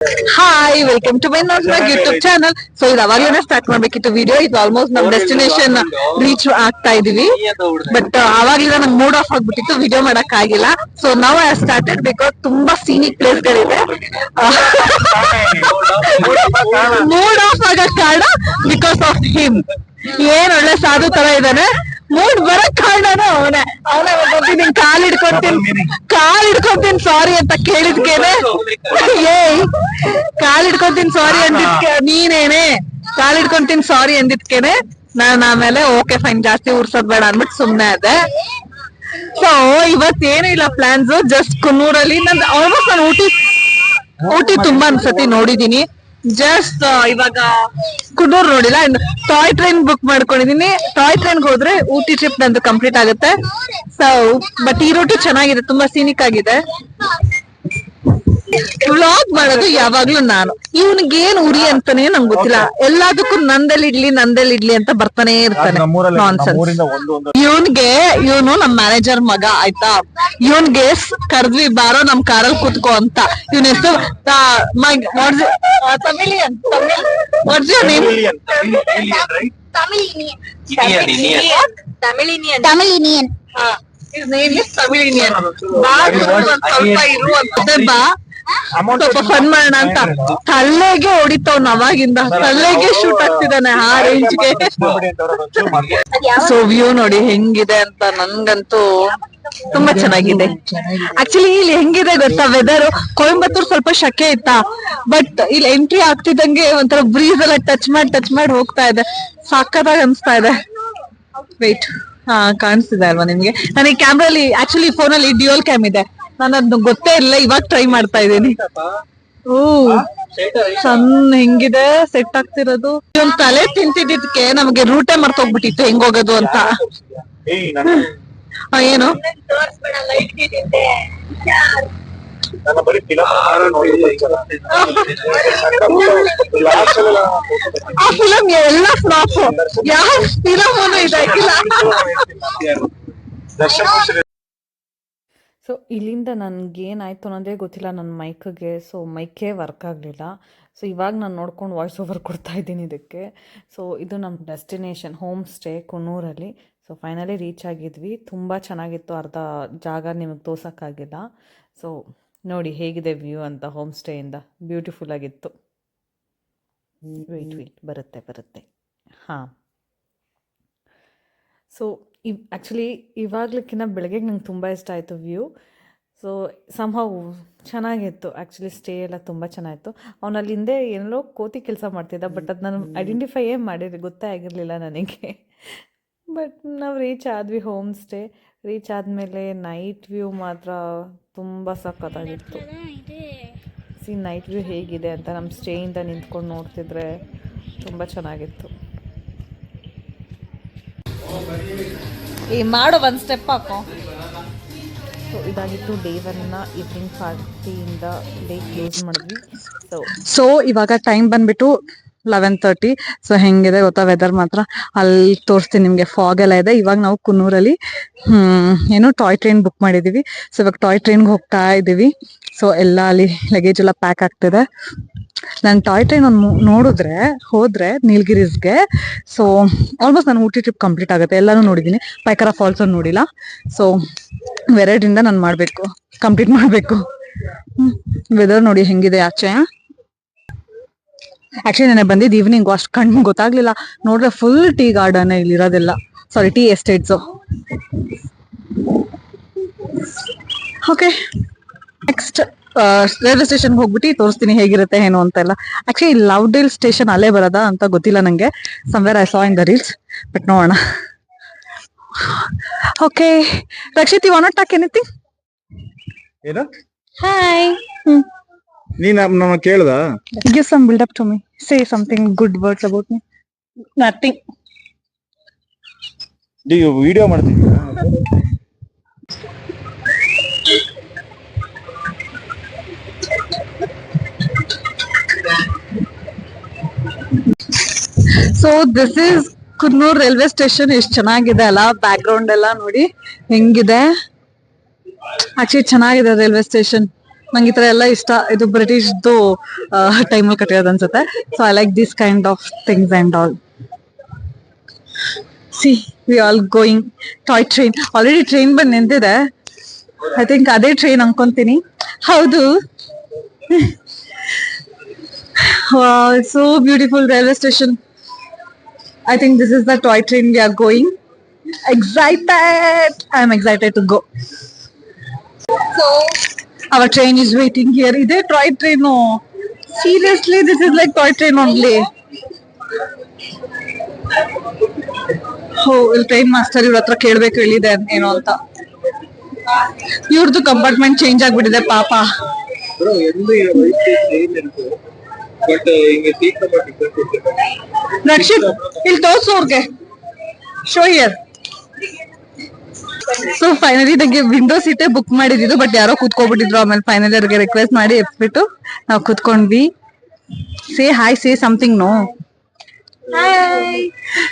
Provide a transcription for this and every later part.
Hi welcome to my YouTube channel. So ಇದು ಅವಾಗಲೇ start ಮಾಡ್ಬೇಕಿತ್ತು ವಿಡಿಯೋ. ಇದು ಆಲ್ಮೋಸ್ಟ್ ನಮ್ ಡೆಸ್ಟಿನೇಷನ್ ರೀಚ್ ಆಗ್ತಾ ಇದೀವಿ. ಬಟ್ ಅವಾಗಲಿಂದ ನಂಗೆ ಮೂಡ್ ಆಫ್ ಆಗ್ಬಿಟ್ಟಿತ್ತು, ವಿಡಿಯೋ ಮಾಡಕ್ ಆಗಿಲ್ಲ. ಸೊ ನಾವು ಐ ಸ್ಟಾರ್ಟೆಡ್ ಬಿಕಾಸ್ ತುಂಬಾ ಸೀನಿಕ್ ಪ್ಲೇಸ್ ಗಳಿದೆ. ಮೂಡ್ ಆಫ್ ಆಗಕ್ ಕಾರಣ ಬಿಕಾಸ್ ಆಫ್ ಹಿಮ್. ಏನ್ ಒಳ್ಳೆ ಸಾಧು ತರ ಇದ್ದಾನೆ. ಮೂಡ್ ಬರಕ್ ಕಾರಣನು ಅವನೇ. ನಿನ್ ಕಾಲ್ ಹಿಡ್ಕೊಂತೀನಿ ಸಾರಿ ಅಂತ ಕೇಳಿದ್ಕೇನೆ, ಕಾಲ್ ಹಿಡ್ಕೊಂತೀನಿ ಸಾರಿ ಅಂದಿದ್ಕೆ ನೀನೇನೆ ಕಾಲ್ ಹಿಡ್ಕೊಂತೀನಿ ಸಾರಿ ಅಂದಿದ್ಕೇನೆ ನಾನ್ ಆಮೇಲೆ ಓಕೆ ಫೈನ್ ಜಾಸ್ತಿ ಉರ್ಸೋದ್ ಬೇಡ ಅಂದ್ಬಿಟ್ಟು ಸುಮ್ನೆ ಅದೇ. ಸೊ ಇವತ್ತೇನು ಇಲ್ಲ ಪ್ಲಾನ್ಸ್, ಜಸ್ಟ್ ಕುನ್ನೂರಲ್ಲಿ ಆಲ್ಮೋಸ್ಟ್ ನಾನು ಊಟಿ ತುಂಬಾ ಅನ್ಸತಿ ನೋಡಿದೀನಿ. ಜಸ್ಟ್ ಇವಾಗ ಕುನ್ನೂರ್ ನೋಡಿಲ್ಲ. ಟಾಯ್ ಟ್ರೈನ್ ಬುಕ್ ಮಾಡ್ಕೊಂಡಿದೀನಿ. ಟಾಯ್ ಟ್ರೈನ್ಗೆ ಹೋದ್ರೆ ಊಟಿ ಟ್ರಿಪ್ ನಂದು ಕಂಪ್ಲೀಟ್ ಆಗುತ್ತೆ. ಸೊ ಬಟ್ ಈ ರೂಟು ಚೆನ್ನಾಗಿದೆ, ತುಂಬಾ ಸೀನಿಕ್ ಆಗಿದೆ. ವ್ಲಾಗ್ ಮಾಡೋದು ಯಾವಾಗ್ಲೂ ನಾನು. ಇವನಿಗೇನ್ ಉರಿ ಅಂತಾನೆ ನಂಗೆ ಗೊತ್ತಿಲ್ಲ. ಎಲ್ಲದಕ್ಕೂ ನಂದಲ್ಲಿ ಇಡ್ಲಿ ಅಂತ ಬರ್ತಾನೆ ಇರ್ತಾನೆ. ಇವನು ನಮ್ ಮ್ಯಾನೇಜರ್ ಮಗ ಆಯ್ತಾ. ಇವನ್ಗೆ ಕರ್ದ್ವಿ ಬಾರೋ ನಮ್ ಕಾರಲ್ಲಿ ಕೂತ್ಕೋ ಅಂತ. ಇವನ ಹೆಸರು ತಮಿಳಿಯನ್. ಸ್ವಲ್ಪ ಫನ್ ಮಾಡೋಣ ಅಂತ ತಲೆಗೆ ಹೊಡಿತಾವ್ ಅವಾಗಿಂದ. ತಲೆಗೆ ಶೂಟ್ ಆಗ್ತಿದ್ದಾನೆ ಆ ರೇಂಜ್ಗೆ. ಸೊ ವ್ಯೂ ನೋಡಿ ಹೆಂಗಿದೆ ಅಂತ. ನನ್ಗಂತೂ ತುಂಬಾ ಚೆನ್ನಾಗಿದೆ. ಆಕ್ಚುಲಿ ಇಲ್ಲಿ ಹೆಂಗಿದೆ ಗೊತ್ತಾ ವೆದರ್. ಕೊಯಂಬತ್ತೂರ್ ಸ್ವಲ್ಪ ಶಕೆ ಇತ್ತಾ, ಬಟ್ ಇಲ್ಲಿ ಎಂಟ್ರಿ ಆಗ್ತಿದ್ದಂಗೆ ಒಂಥರ ಬ್ರೀಸ್ ಎಲ್ಲ ಟಚ್ ಮಾಡಿ ಹೋಗ್ತಾ ಇದೆ. ಸಕ್ಕತ್ತಾಗಿ ಅನ್ಸ್ತಾ ಇದೆ. ವೇಟ್, ಹಾ ಕಾಣಿಸ್ತಿದೆ ಅಲ್ವಾ ನಿಮ್ಗೆ? ನನಗೆ ಕ್ಯಾಮ್ರಲ್ಲಿ ಆಕ್ಚುಲಿ ಫೋನಲ್ಲಿ ಡ್ಯೂಯಲ್ ಕ್ಯಾಮ್ ಇದೆ. ನಾನು ಅದನ್ನ ಗೊತ್ತೇ ಇಲ್ಲ, ಇವಾಗ ಟ್ರೈ ಮಾಡ್ತಾ ಇದ್ದೀನಿ. ಓ ಸಣ್ಣ ಹೆಂಗಿದೆ ಸೆಟ್ ಆಗ್ತಿರೋದು. ಒಂದ್ ತಲೆ ತಿಂತಿದ್ದಕ್ಕೆ ನಮಗೆ ರೂಟೇ ಮರ್ತೋಗ್ಬಿಟ್ಟಿತ್ತು ಹೆಂಗ್ ಹೋಗೋದು ಅಂತ. ಏನು ಆ ಫಿಲಂ ಎಲ್ಲ ಫ್ಲಾಪ್. ಯಾವ ಫಿಲಮ್ ಇದಾಗಿಲ್ಲ. ಸೊ ಇಲ್ಲಿಂದ ನನಗೇನಾಯಿತು ಅನ್ನೋದೇ ಗೊತ್ತಿಲ್ಲ ನನ್ನ ಮೈಕ್ಗೆ. ಸೊ ಮೈಕೇ ವರ್ಕ್ ಆಗಲಿಲ್ಲ. ಸೊ ಇವಾಗ ನಾನು ನೋಡ್ಕೊಂಡು ವಾಯ್ಸ್ ಓವರ್ ಕೊಡ್ತಾ ಇದ್ದೀನಿ ಇದಕ್ಕೆ. ಸೊ ಇದು ನಮ್ಮ ಡೆಸ್ಟಿನೇಷನ್ ಹೋಮ್ ಸ್ಟೇ ಕುನ್ನೂರಲ್ಲಿ. ಸೊ ಫೈನಲಿ ರೀಚ್ ಆಗಿದ್ವಿ. ತುಂಬ ಚೆನ್ನಾಗಿತ್ತು. ಅರ್ಧ ಜಾಗ ನಿಮಗೆ ತೋರ್ಸೋಕ್ಕಾಗಿಲ್ಲ. ಸೊ ನೋಡಿ ಹೇಗಿದೆ ವ್ಯೂ ಅಂತ ಹೋಮ್ ಸ್ಟೇಯಿಂದ. ಬ್ಯೂಟಿಫುಲ್ ಆಗಿತ್ತು. ವೆಯ್ಟ್ ಬರುತ್ತೆ ಹಾಂ. ಸೊ ಆ್ಯಕ್ಚುಲಿ ಇವಾಗ್ಲಿಕ್ಕಿಂತ ಬೆಳಗ್ಗೆಗೆ ನಂಗೆ ತುಂಬ ಇಷ್ಟ ಆಯಿತು ವ್ಯೂ. ಸೊ ಸಂಹೌ ಚೆನ್ನಾಗಿತ್ತು. ಆ್ಯಕ್ಚುಲಿ ಸ್ಟೇ ಎಲ್ಲ ತುಂಬ ಚೆನ್ನಾಗಿತ್ತು. ಅವನಲ್ಲಿ ಹಿಂದೆ ಎಲ್ಲೋ ಕೋತಿ ಕೆಲಸ ಮಾಡ್ತಿದ್ದ, ಬಟ್ ಅದು ನಾನು ಐಡೆಂಟಿಫೈ ಗೊತ್ತೇ ಆಗಿರಲಿಲ್ಲ ನನಗೆ. ಬಟ್ ನಾವು ರೀಚ್ ಆದ್ವಿ ಹೋಮ್ ಸ್ಟೇ. ರೀಚ್ ಆದಮೇಲೆ ನೈಟ್ ವ್ಯೂ ಮಾತ್ರ ತುಂಬ ಸಖತ್ತಾಗಿತ್ತು. ನೈಟ್ ವ್ಯೂ ಹೇಗಿದೆ ಅಂತ ನಮ್ಮ ಸ್ಟೇಯಿಂದ ನಿಂತ್ಕೊಂಡು ನೋಡ್ತಿದ್ರೆ ತುಂಬ ಚೆನ್ನಾಗಿತ್ತು. ಈ ಮಾಡೋ ಒಂದು ಸ್ಟೆಪ್ ಹಾಕೋ. ಸೊ ಇದಾಗಿತ್ತು ಡೇ 1 ಈವ್ನಿಂಗ್ ಪಾರ್ಟಿಯಿಂದ ಡೇ ಕ್ಲೋಸ್ ಮಾಡಿದ್ವಿ. ಸೊ ಇವಾಗ ಟೈಮ್ ಬಂದ್ಬಿಟ್ಟು 11:30. ಸೊ ಹೆಂಗಿದೆ ಗೊತ್ತಾ ವೆದರ್ ಮಾತ್ರ. ಅಲ್ಲಿ ತೋರಿಸ್ತೀನಿ ನಿಮ್ಗೆ. ಫಾಗ್ ಎಲ್ಲ ಇದೆ. ಇವಾಗ ನಾವು ಕುನ್ನೂರಲ್ಲಿ ಏನು ಟಾಯ್ ಟ್ರೈನ್ ಬುಕ್ ಮಾಡಿದೀವಿ. ಸೊ ಇವಾಗ ಟಾಯ್ ಟ್ರೈನ್ಗೆ ಹೋಗ್ತಾ ಇದೀವಿ. ಸೊ ಎಲ್ಲ ಅಲ್ಲಿ ಲಗೇಜ್ ಎಲ್ಲ ಪ್ಯಾಕ್ ಆಗ್ತಿದೆ. ನಾನು ಟಾಯ್ ಟ್ರೈನ್ ಹೋದ್ರೆ ನೀಲಗಿರೀಸ್ಗೆ. ಸೊ ಆಲ್ಮೋಸ್ಟ್ ನಾನು ಊಟಿ ಟ್ರಿಪ್ ಕಂಪ್ಲೀಟ್ ಆಗುತ್ತೆ. ಎಲ್ಲಾನು ನೋಡಿದೀನಿ. ಪೈಕರ ಫಾಲ್ಸ್ ಅನ್ನು ನೋಡಿಲ್ಲ. ಸೊ ವೆರೈಟಿಯಿಂದ ನಾನು ಕಂಪ್ಲೀಟ್ ಮಾಡ್ಬೇಕು. ವೆದರ್ ನೋಡಿ ಹೆಂಗಿದೆ ಆಚೆ. ಆಕ್ಚುಲಿ ನಾನು ಬಂದಿದ್ದು ಈವ್ನಿಂಗ್, ಅಷ್ಟು ಕಣ್ಣು ಗೊತ್ತಾಗ್ಲಿಲ್ಲ. ನೋಡ್ರೆ ಫುಲ್ ಟೀ ಗಾರ್ಡನ್ ಇಲ್ಲಿರೋದೆಲ್ಲ. ಸಾರಿ, ಟೀ ಎಸ್ಟೇಟ್ಸು. ಓಕೆ, ನೆಕ್ಸ್ಟ್ ರೈಲ್ವೆ ಸ್ಟೇಷನ್ಗೆ ಹೋಗ್ಬಿಟ್ಟು ತೋರಿಸ್ತೀನಿ ಹೇಗಿರುತ್ತೆ ಏನು ಅಂತೆಲ್ಲ. ಆಕ್ಚುಲಿ ಲವ್ಡೇಲ್ ಸ್ಟೇಷನ್ ಅಲ್ಲೇ ಬರೋದಾ ಅಂತ ಗೊತ್ತಿಲ್ಲ ನಂಗೆ. Somewhere I saw in the reels, but ನೋಡೋಣ. Okay Rakshit, you want to talk anything? Hi. ನೀನ್ ನನ್ನ ಕೇಳ್ದ? Give some build up to me. Say something good words about me. Nothing. ನೀವು ವಿಡಿಯೋ ಮಾಡ್ತಿದ್ದೀರಾ? So this is Kunnur railway station. ಎಷ್ಟು ಚೆನ್ನಾಗಿದೆ ಅಲ್ಲ, back ground ಎಲ್ಲ ನೋಡಿ ಹೆಂಗಿದೆ. ಆಕ್ಚುಲಿ ಚೆನ್ನಾಗಿದೆ ರೈಲ್ವೆ ಸ್ಟೇಷನ್. ನಂಗೆ ಈ ತರ ಎಲ್ಲ ಇಷ್ಟ. ಇದು ಬ್ರಿಟಿಷ್ದು ಟೈಮಲ್ಲಿ ಕಟ್ಟಿರೋದು ಅನ್ಸುತ್ತೆ. So I like this kind of things and all. C we all going toy train. Already train ಬಂದು ನಿಂತಿದೆ. ಐ ಥಿಂಕ್ ಅದೇ ಟ್ರೈನ್ ಅನ್ಕೊಂತೀನಿ. ಹೌದು. So beautiful railway station. I think this is the toy train we are going. Excited! I am excited to go. So our train is waiting here. Is it toy train? No. Seriously, this is like toy train only. Oh, ಇಲ್ಲಿ train master ಇವ್ರ ಹತ್ರ ಕೇಳ್ಬೇಕು ಹೇಳಿದೆ ಏನೋ ಅಂತ. ಇವ್ರದ್ದು compartment change ಆಗ್ಬಿಟ್ಟಿದೆ ಪಾಪ. ರಕ್ಷಿತ್ ಇಲ್ಲಿ ತೋರ್ಸು ಅವ್ರಿಗೆ. Show here. ಸೊ ಫೈನಲಿ ನಂಗೆ ವಿಂಡೋ ಸೀಟೇ ಬುಕ್ ಮಾಡಿದ್ದು, ಬಟ್ ಯಾರೋ ಕೂತ್ಕೊಬಿಟ್ಟಿದ್ರು. ಆಮೇಲೆ ಫೈನಲಿ ಅವ್ರಿಗೆ ರಿಕ್ವೆಸ್ಟ್ ಮಾಡಿ ಎತ್ಬಿಟ್ಟು ನಾವು ಕೂತ್ಕೊಂಡ್ವಿ. Say hi, say something. No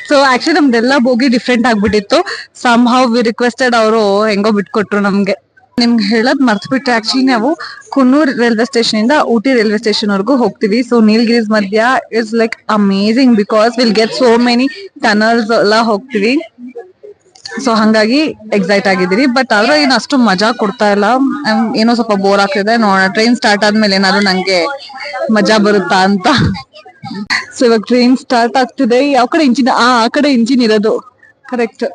so actually ನಮ್ದೆಲ್ಲ ಬೋಗಿ ಡಿಫ್ರೆಂಟ್ ಆಗ್ಬಿಟ್ಟಿತ್ತು. ಸಮ್ ಹೌ ವಿ ರಿಕ್ವೆಸ್ಟೆಡ್, ಅವರು ಹೆಂಗೋ ಬಿಟ್ಕೊಟ್ರು ನಮ್ಗೆ. ನಿಮ್ಗೆ ಹೇಳೋದ್ ಮರ್ತ್ಬಿಟ್ರೆ, ಆಕ್ಚುಲಿ ನಾವು ಕುನ್ನೂರ್ ರೈಲ್ವೆ ಸ್ಟೇಷನ್ ಇಂದ ಊಟಿ ರೈಲ್ವೆ ಸ್ಟೇಷನ್ ವರ್ಗೂ ಹೋಗ್ತೀವಿ. ಸೊ ನೀಲ್ಗಿರೀಸ್ ಮಧ್ಯ it's like amazing because will get so many tunnels ಎಲ್ಲ ಹೋಗ್ತೀವಿ. ಸೊ ಹಂಗಾಗಿ ಎಕ್ಸೈಟ್ ಆಗಿದ್ದೀರಿ. ಬಟ್ ಆದ್ರೆ ಏನು ಅಷ್ಟು ಮಜಾ ಕೊಡ್ತಾ ಇಲ್ಲ. ಏನೋ ಸ್ವಲ್ಪ ಬೋರ್ ಆಗ್ತಿದೆ. ನೋಡೋಣ ಟ್ರೈನ್ ಸ್ಟಾರ್ಟ್ ಆದ್ಮೇಲೆ ಏನಾದ್ರು ನಂಗೆ ಮಜಾ ಬರುತ್ತಾ ಅಂತ. ಸೊ ಇವಾಗ ಟ್ರೈನ್ ಸ್ಟಾರ್ಟ್ ಆಗ್ತಿದೆ. ಯಾವ ಕಡೆ ಇಂಜಿನ್? ಆ ಕಡೆ ಇಂಜಿನ್ ಇರೋದು ಕರೆಕ್ಟ್.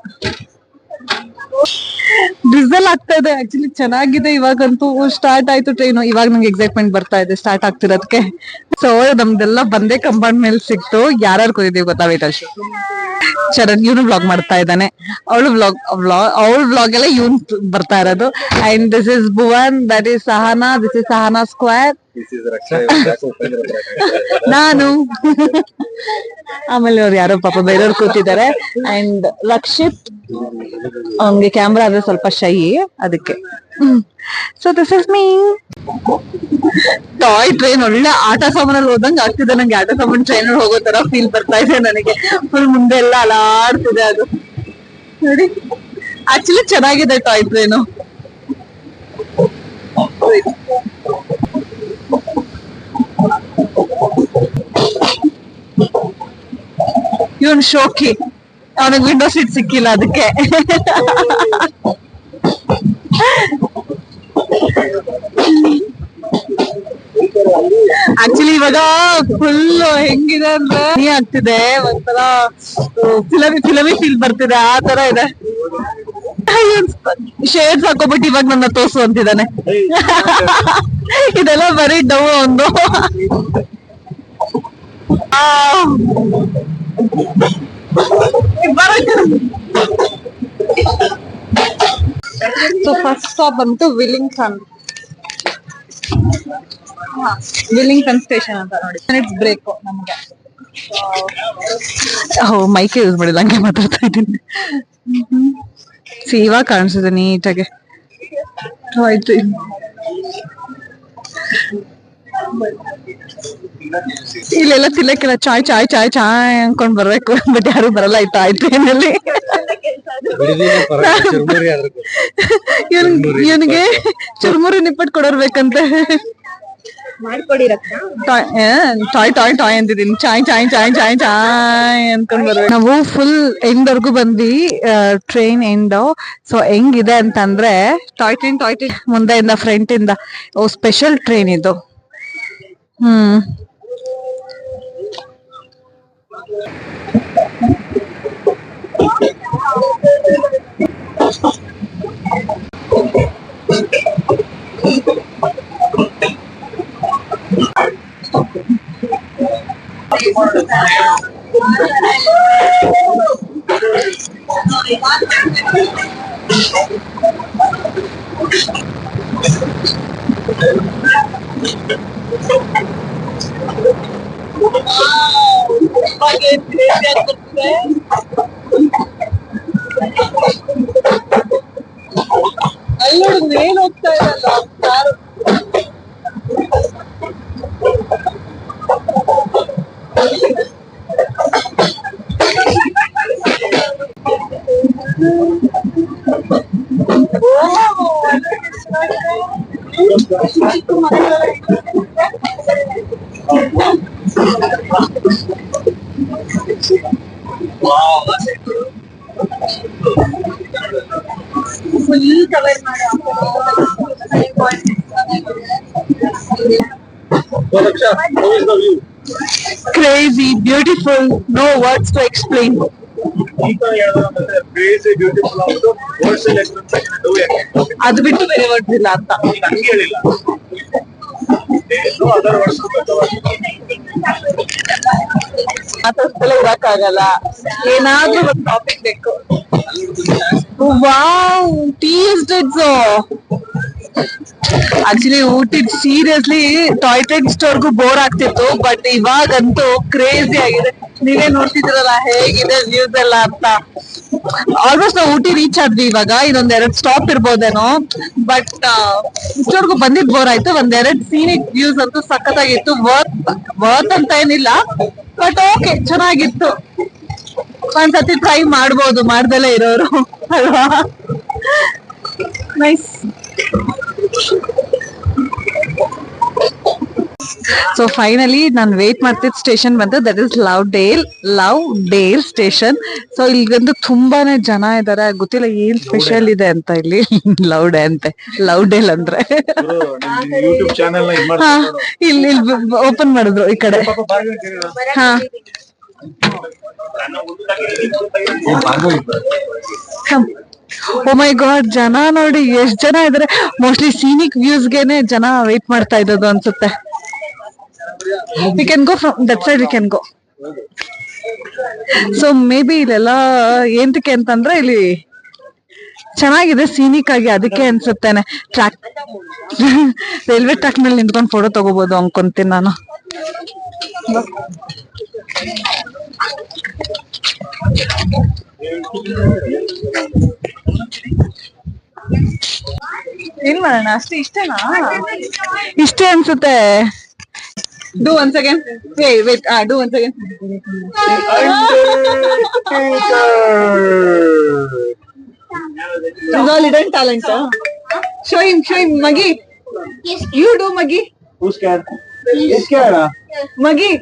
ಡಿಸೆಲ್ ಆಗ್ತಾ ಇದೆ. ಆಕ್ಚುಲಿ ಚೆನ್ನಾಗಿದೆ. ಇವಾಗಂತೂ ಸ್ಟಾರ್ಟ್ ಆಯ್ತು ಟ್ರೈನ್. ಇವಾಗ ನಂಗೆ ಎಕ್ಸೈಟ್ಮೆಂಟ್ ಬರ್ತಾ ಇದೆ ಸ್ಟಾರ್ಟ್ ಆಗ್ತಿರೋದಕ್ಕೆ. ಸೊ ನಮ್ದೆಲ್ಲ ಬಂದೇ ಕಂಪಾರ್ಟ್ಮೆಂಟ್ ಸಿಕ್ತು. ಯಾರು ಕೂತಿದೀವಿ ಗೊತ್ತಾ? ವೇಟಲ್ ಶರಣ್ ಇವನು ವ್ಲಾಗ್ ಮಾಡ್ತಾ ಇದ್ದಾನೆ. ಅವಳ ವ್ಲಾಗ್ ಎಲ್ಲ ಇವನ್ ಬರ್ತಾ ಇರೋದು. And this is Bhuvan, that is Sahana, this is Sahana square, ನಾನು. ಆಮೇಲೆ ಅವ್ರು ಯಾರೋ ಪಾಪ ಬೇರೆಯವ್ರು ಕೂತಿದ್ದಾರೆ. ಅಂಡ್ ರಕ್ಷಿತ್, ಅವ್ನಿಗೆ ಕ್ಯಾಮ್ರಾ ಆದ್ರೆ ಸ್ವಲ್ಪ ಶೈ, ಅದಕ್ಕೆ. So this is me. Toy train ಒಳ್ಳೆ ಆಟ ಸಾಮಾನಲ್ಲಿ ಹೋದಂಗೆ ಆಗ್ತಿದೆ ನಂಗೆ. ಆಟ ಸಾಮಾನು ಟ್ರೈನ್ ಹೋಗೋ ತರ ಫೀಲ್ ಬರ್ತಾ ಇದೆ ನನಗೆ. ಫುಲ್ ಮುಂದೆ ಎಲ್ಲ ಅಲಾಡ್ತಿದೆ ಅದು ನೋಡಿ. ಆಕ್ಚುಲಿ ಚೆನ್ನಾಗಿದೆ ಟಾಯ್ ಟ್ರೈನು. ಇವನ್ ಶೋಕಿ, ಅವನಿಗೆ ವಿಂಡೋ ಸೀಟ್ ಸಿಕ್ಕಿಲ್ಲ ಅದಕ್ಕೆ. ಆಕ್ಚುಲಿ ಇವಾಗ ಫುಲ್ ಹೆಂಗಿದೆ ಅಂದ್ರೆ ಆಗ್ತಿದೆ, ಒಂಥರ ಫಿಲಮಿ ಫೀಲ್ ಬರ್ತಿದೆ. ಆ ತರ ಇದೆ. ಶೇಡ್ಸ್ ಹಾಕೋಬಿಟ್ಟು ಇವಾಗ ನನ್ನ ತೋರ್ಸು ಅಂತಿದ್ದಾನೆ. ಇದೆಲ್ಲ ಬರೀ ಡವ್ ಒಂದು. ಸೊ ಫಸ್ಟ್ ಸ್ಟಾಪ್ ಬಂತು ವಿಲ್ಲಿಂಗ್ಟನ್. ವಿಲ್ಲಿಂಗ್ಟನ್ ಸ್ಟೇಷನ್ ಅಂತ ನೋಡಿ. ಮಿನಿಟ್ಸ್ ಬ್ರೇಕ್ ನಮ್ಗೆ. ಮೈಕೆ ಯೂಸ್ ಮಾಡಿಲ್ಲ, ಹಂಗೆ ಮಾತಾಡ್ತಾ ಇದ್ದೀನಿ. ಇವಾಗ ಕಾಣಿಸಿದೆ ನೀಟಾಗೆ. ಆಯ್ತು, ಇಲ್ಲೆಲ್ಲ ತಿನ್ನಕ್ಕೆಲ್ಲ ಚಾಯ್ ಚಾಯ್ ಚಾಯ್ ಚಾಯ್ ಅನ್ಕೊಂಡ್ ಬರ್ಬೇಕು. ಬಟ್ ಯಾರು ಬರಲ್ಲ ಇತ್ತು ಆಯ್ತು ಏನಲ್ಲಿ. ಇವನಿಗೆ ಚುರುಮುರಿ ನಿಪ್ಪಟ್ಟು ಕೊಡೋರ್ಬೇಕಂತೆ. ಟಾಯ್ ಟಾಯ್ ಟಾಯ್ ಅಂತಿದ್ದೀನಿ. ಚಾಯ್ ಚಾಯ್ ಚಾಯ್ ಚಾಯ್ ಚಾಯ್ ಅನ್ಕೊಂಡ್ ಬರ್ಬೇಕು. ನಾವು ಫುಲ್ ಎಂಡ್ ವರ್ಗು ಬಂದ್ವಿ, ಟ್ರೈನ್ ಎಂಡ್. ಸೊ ಹೆಂಗಿದೆ ಅಂತಂದ್ರೆ ಟಾಯ್ ಟ್ರೈನ್ ಮುಂದೆಯಿಂದ ಫ್ರಂಟ್ ಇಂದ ಸ್ಪೆಷಲ್ ಟ್ರೈನ್ ಇದು. ಅಲ್ಲೋಡು ಮೇಲ್ ಹೋಗ್ತಾ ಇರಲ್ಲ car. Crazy, beautiful, no words to explain. Crazy beautiful ಆಗ್ಬಿಟ್ಟು ವರ್ಡ್ಸ್ ಅಲ್ಲಿ ಎಕ್ಸ್ಪ್ರೆಸ್ ಅದು ಬಿಟ್ಟು ಬೇರೆ ವರ್ಡ್ಸ್ ಇಲ್ಲ ಅಂತ. ಹಂಗೆ ಹೇಳಿಲ್ಲ ಅದರ್ ವರ್ಡ್ಸ್ ಮಾತಾಡ್ತಲೇ ಇರಕ್ಕಾಗಲ್ಲ, ಏನಾದ್ರೂ ಒಂದು ಟಾಪಿಕ್ ಬೇಕು. ವಾವ್, ಟೀಸ್ it's actually Ooty seriously toy train ಸ್ಟೋರ್ಗೂ ಬೋರ್ ಆಗ್ತಿತ್ತು, ಬಟ್ ಇವಾಗಂತೂ ಕ್ರೇಜಿ ಆಗಿದೆ. ನೀವೇ ನೋಡ್ತಿದ್ರಲ್ಲ ಹೇಗಿದೆ ವ್ಯೂಸ್ ಎಲ್ಲ ಅಂತ. ಆಲ್ಮೋಸ್ಟ್ ನಾವು ಊಟಿ ರೀಚ್ ಆದ್ವಿ, ಇವಾಗ ಇನ್ನೊಂದ್ 2 ಸ್ಟಾಪ್ ಇರ್ಬೋದೇನೋ, ಬಟ್ ಇಷ್ಟವರೆಗೂ ಬಂದಿದ್ ಬೋರ್ ಆಯ್ತು. 1-2 ಸೀನಿಕ್ ವ್ಯೂಸ್ ಅಂತೂ ಸಖತ್ತಾಗಿತ್ತು. ವರ್ತ್ ಅಂತ ಏನಿಲ್ಲ, ಬಟ್ ಓಕೆ ಚೆನ್ನಾಗಿತ್ತು. ಒಂದ್ಸತಿ ಟ್ರೈ ಮಾಡ್ಬೋದು, ಮಾಡ್ದಲೇ ಇರೋರು ಅಲ್ವಾ. ನೈಸ್. ಸೊ ಫೈನಲಿ ನಾನು ವೇಟ್ ಮಾಡ್ತಿದ್ದ ಸ್ಟೇಷನ್ ಬಂತು, that is Lovedale station. So ಇಲ್ಲಿಗಂತೂ ತುಂಬಾನೇ ಜನ ಇದಾರೆ, ಗೊತ್ತಿಲ್ಲ ಏನ್ ಸ್ಪೆಷಲ್ ಇದೆ ಅಂತ ಇಲ್ಲಿ. ಲವ್ ಡೇಲ್ ಅಂದ್ರೆ ಯೂಟ್ಯೂಬ್ ಚಾನೆಲ್ ಹಾ, ಇಲ್ಲಿ ಓಪನ್ ಮಾಡಿದ್ರು ಈ ಕಡೆ. ಹಾ, ಓ ಮೈ ಗಾಡ್, ಜನ ನೋಡಿ ಎಷ್ಟ್ ಜನ ಇದಾರೆ. ಮೋಸ್ಟ್ಲಿ ಸೀನಿಕ್ ವ್ಯೂಸ್ಗೆನೆ ಜನ ವೇಟ್ ಮಾಡ್ತಾ ಇದ್ದದ್ದು ಅನ್ಸುತ್ತೆ. We can go from that side, we can go. So may be ಇಲ್ಲೆಲ್ಲ ಏಂತಕ್ಕೆ ಅಂತಂದ್ರೆ ಇಲ್ಲಿ ಚೆನ್ನಾಗಿದೆ ಸೀನಿಕ್ ಆಗಿ, ಅದಕ್ಕೆ ಅನ್ಸುತ್ತೇನೆ. ಟ್ರ್ಯಾಕ್ ರೈಲ್ವೆ ಟ್ರ್ಯಾಕ್ ಮೇಲೆ ನಿಂತ್ಕೊಂಡು ಫೋಟೋ ತಗೋಬಹುದು ಅನ್ಕೊಂತೀನಿ ನಾನು. ಏನ್ ಮಾಡೋಣ, ಅಷ್ಟೇ ಇಷ್ಟೇನಾ? ಇಷ್ಟೇ ಅನ್ಸುತ್ತೆ. Do once again. Wait. Do once again. He's all hidden talent. Show him, Maggie. You do, Maggie. Who's scared? He's scared. Maggie.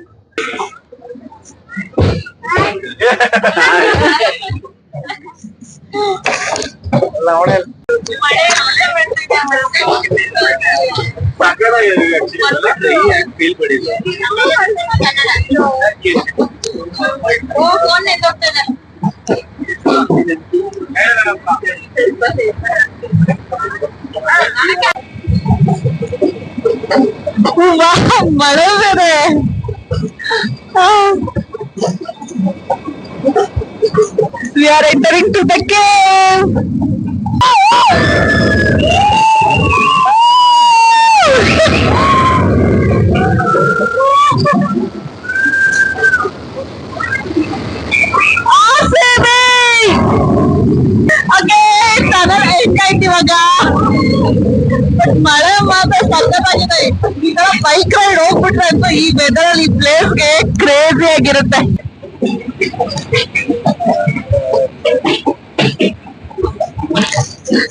ಮಳೆ ಬೇರೆ. We are entering to the cave. ಇವಾಗ ಬಟ್ ಮಳೆ ಮಾತ್ರ ಸಖತ್ತಾಗಿದೆ. ಈ ತರ ಬೈಕ್ ರೈಡ್ ಹೋಗ್ಬಿಟ್ರೆ ಅಂತೂ ಈ ವೆದರ್ ಅಲ್ಲಿ ಪ್ಲೇಸ್ಗೆ ಕ್ರೇಜಿ ಆಗಿರುತ್ತೆ.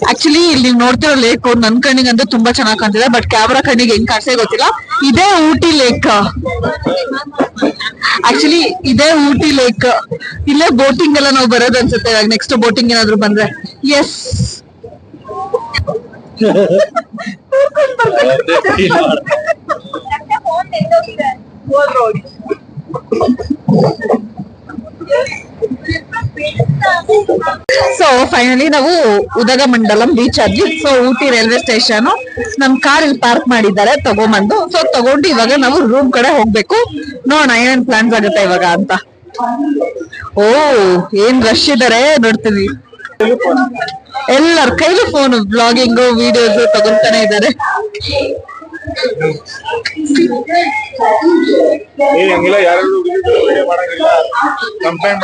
ಆಕ್ಚುಲಿ ಇಲ್ಲಿ ನೋಡ್ತಿರೋ ಲೇಕ್ ನನ್ ಕಣ್ಣಿಗೆ ಅಂತೂ ತುಂಬಾ ಚೆನ್ನಾಗಿ ಕಾಣ್ತಿದೆ, ಬಟ್ ಕ್ಯಾಮ್ರಾ ಕಣ್ಣಿಗೆ ಹೆಂಗ್ ಕಾಣಿಸೇ ಗೊತ್ತಿಲ್ಲ. ಇದೇ ಊಟಿ ಲೇಕ್. ಆಕ್ಚುಲಿ ಇದೇ ಊಟಿ ಲೇಕ್. ಇಲ್ಲೇ ಬೋಟಿಂಗ್ ಎಲ್ಲ ನಾವು ಬರೋದು ಅನ್ಸುತ್ತೆ ಇವಾಗ, ನೆಕ್ಸ್ಟ್ ಬೋಟಿಂಗ್ ಏನಾದ್ರು ಬಂದ್ರೆ. ಎಸ್, ಸೊ ಫೈನಲಿ ನಾವು ಉದಗಮಂಡಲಂ ಬೀಚ್ ಆದ್ವಿ. ಸೊ ಊಟಿ ರೈಲ್ವೆ ಸ್ಟೇಷನ್, ನಮ್ ಕಾರ್ ಇಲ್ಲಿ ಪಾರ್ಕ್ ಮಾಡಿದ್ದಾರೆ ತಗೊಂಬಂದು. ಸೊ ತಗೊಂಡು ಇವಾಗ ನಾವು ರೂಮ್ ಕಡೆ ಹೋಗ್ಬೇಕು. ನೋಡೋಣ ಏನೇನ್ ಪ್ಲಾನ್ಸ್ ಆಗುತ್ತೆ ಇವಾಗ ಅಂತ. ಓ ಏನ್ ರಶ್ ಇದಾರೆ ನೋಡ್ತೀವಿ. ಎಲ್ಲರ ಕೈಲೂ ಫೋನ್, ಬ್ಲಾಗಿಂಗ್ ವಿಡಿಯೋಸ್ ತಗೊಂತಾನೆ ಇದ್ದಾರೆ. ಹಂಗಿಲ್ಲ, ಯಾರು ಮಾಡಂಗಿಲ್ಲ, ಕಂಪ್ಲೇಂಟ್